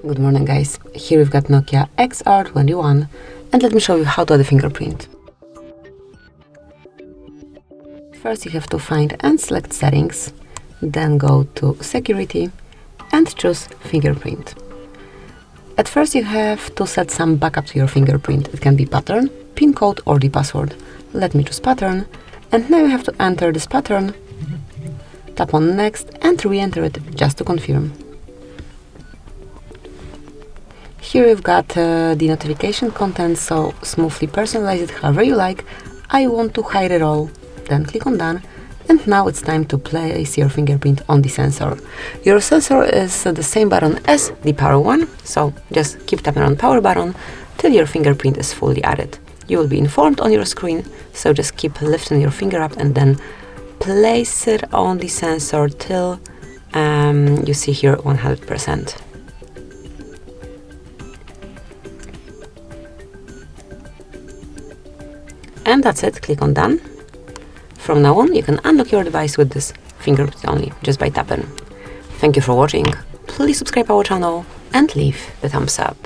Good morning, guys. Here we've got NOKIA XR21, and let me show you how to add a fingerprint. First you have to find and select settings, then go to security and choose fingerprint. At first you have to set some backup to your fingerprint. It can be pattern, PIN code or the password. Let me choose pattern, and now you have to enter this pattern, tap on next and re-enter it just to confirm. Here you've got the notification content, so smoothly personalize it however you like. I want to hide it all, then click on done, and now it's time to place your fingerprint on the sensor. Your sensor is the same button as the power one, so just keep tapping on power button till your fingerprint is fully added. You will be informed on your screen, so just keep lifting your finger up and then place it on the sensor till you see here 100%. And that's it, click on done. From now on, you can unlock your device with this fingerprint only, just by tapping. Thank you for watching. Please subscribe our channel and leave the thumbs up.